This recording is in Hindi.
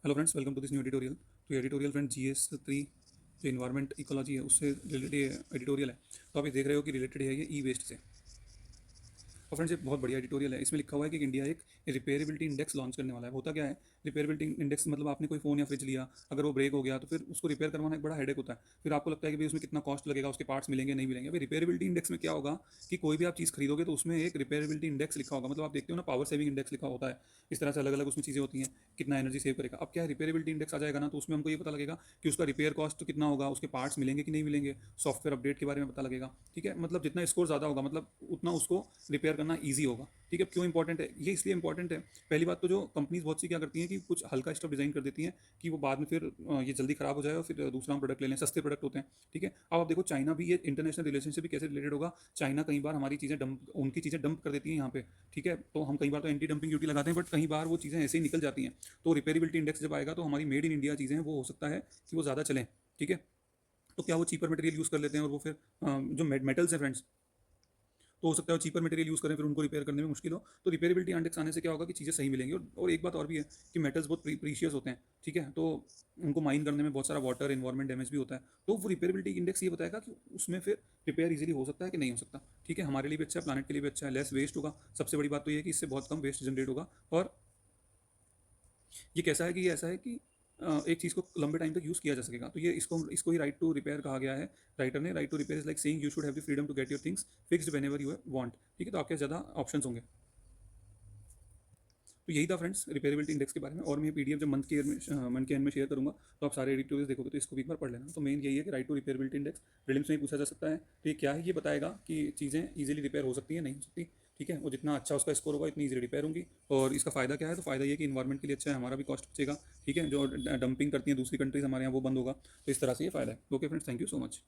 Hello friends, welcome to this new editorial. तो एडिटोरियल फ्रेंड GS3 जो इन्वायरमेंट इकोलॉजी है उससे रिलेटेड एडिटोरियल है। तो आप ये देख रहे हो कि रिलेटेड है ये ई वेस्ट से। और फ्रेंड्स, ये बहुत बढ़िया एडिटोरियल है। इसमें लिखा हुआ है कि इंडिया एक रिपेयरेबिलिटी इंडेक्स लॉन्च करने वाला है। होता क्या है रिपेयरेबिलिटी इंडेक्स? मतलब आपने कोई फ़ोन या फ्रिज लिया, अगर वो ब्रेक हो गया तो फिर उसको रिपेयर करवाना एक बड़ा हेडेक होता है। फिर आपको लगता है कि भाई उसमें कितना कॉस्ट लगेगा, उसके पार्ट्स मिलेंगे नहीं मिलेंगे। भाई रिपेयरेबिलिटी इंडेक्स में क्या होगा कि कोई भी आप चीज़ खरीदोगे तो उसमें एक रिपेयरेबिलिटी इंडेक्स लिखा होगा। मतलब आप देखते हो ना, पावर सेविंग इंडेक्स लिखा होता है। इस तरह से अलग अलग उसमें चीज़ें होती हैं, कितना एनर्जी सेव करेगा। अब क्या है, रिपेयरेबिलिटी इंडेक्स आ जाएगा ना, तो उसमें हमको ये पता लगेगा कि उसका रिपेयर कॉस्ट कितना होगा, उसके पार्ट्स मिलेंगे कि नहीं मिलेंगे, सॉफ्टवेयर अपडेट के बारे में पता लगेगा। ठीक है, मतलब जितना स्कोर ज़्यादा होगा मतलब उतना उसको रिपेयर करना ईजी होगा। ठीक है, क्यों इंपॉर्टेंट है ये? इसलिए इंपॉर्टेंट है, पहली बात तो जो कंपनीज बहुत सी क्या करती हैं कि कुछ हल्का स्टफ डिज़ाइन कर देती हैं कि वो बाद में फिर ये जल्दी खराब हो जाए और फिर दूसरा हम प्रोडक्ट ले लें। सस्ते प्रोडक्ट होते हैं। ठीक है, अब आप देखो चाइना भी, ये इंटरनेशनल रिलेशनशिप भी कैसे रिलेटेड होगा। चाइना कई बार हमारी चीज़ें डंप, उनकी चीज़ें डंप कर देती हैं यहाँ पे। ठीक है, तो हम कई बार तो एंटी डंपिंग ड्यूटी लगाते हैं, बट कई बार वो चीज़ें ऐसे ही निकल जाती हैं। तो रिपेयरेबिलिटी इंडेक्स जब आएगा तो हमारी मेड इन इंडिया चीज़ें हैं वो हो सकता है कि वो ज़्यादा चलें। ठीक है, तो क्या वो चीपर मटेरियल यूज़ कर लेते हैं और वो फिर जो मेटल्स हैं फ्रेंड्स, तो हो सकता है वो चीपर मटेरियल यूज़ करें, फिर उनको रिपेयर करने में मुश्किल हो। तो रिपेयरेबिलिटी इंडेक्स आने से क्या होगा कि चीज़ें सही मिलेंगी। और एक बात और भी है कि मेटल्स बहुत प्रीशियस होते हैं। ठीक है, तो उनको माइन करने में बहुत सारा वाटर इन्वायरमेंट डैमेज भी होता है। तो वो रिपेयरेबिलिटी इंडेक्स ये बताएगा कि उसमें फिर रिपेयर इजीली हो सकता है कि नहीं हो सकता। ठीक है, हमारे लिए भी अच्छा है, प्लानट के लिए भी अच्छा है, लेस वेस्ट होगा। सबसे बड़ी बात तो ये है कि इससे बहुत कम वेस्ट जनरेट होगा। और ये कैसा है कि ये ऐसा है कि एक चीज़ को लंबे टाइम तक यूज़ किया जा सकेगा। तो ये इसको इसको ही राइट टू रिपेयर कहा गया है। राइटर ने right to repair is like saying you should have the freedom to get your things fixed whenever you want. ठीक है, तो आपके ज़्यादा ऑप्शंस होंगे। तो यही था फ्रेंड्स रिपेयरेबिलिटी इंडेक्स के बारे में। और मैं पीडीएफ जब मंथ के एंड में शेयर करूंगा तो आप सारे एडिटोरियल देखोगे तो इसको भी एक बार पढ़ लेना। तो मेन यही है कि राइट टू रिपेयरेबिलिटी इंडेक्स प्रीलिम्स में ही पूछा जा सकता है। तो ये क्या है, ये बताएगा कि चीज़ें इजीली रिपेयर हो सकती हैं नहीं हो सकती। ठीक है, और जितना अच्छा उसका स्कोर होगा इतनी इजीली रिपेयर होंगी। और इसका फ़ायदा क्या है, तो फ़ायदा ये कि इन्वायरमेंट के लिए अच्छा है, हमारा भी कॉस्ट बचेगा। ठीक है, जो डंपिंग करती हैं दूसरी कंट्रीज हमारे यहाँ वो बंद होगा। तो इस तरह से ये फ़ायदा है। Okay friends, thank you so much.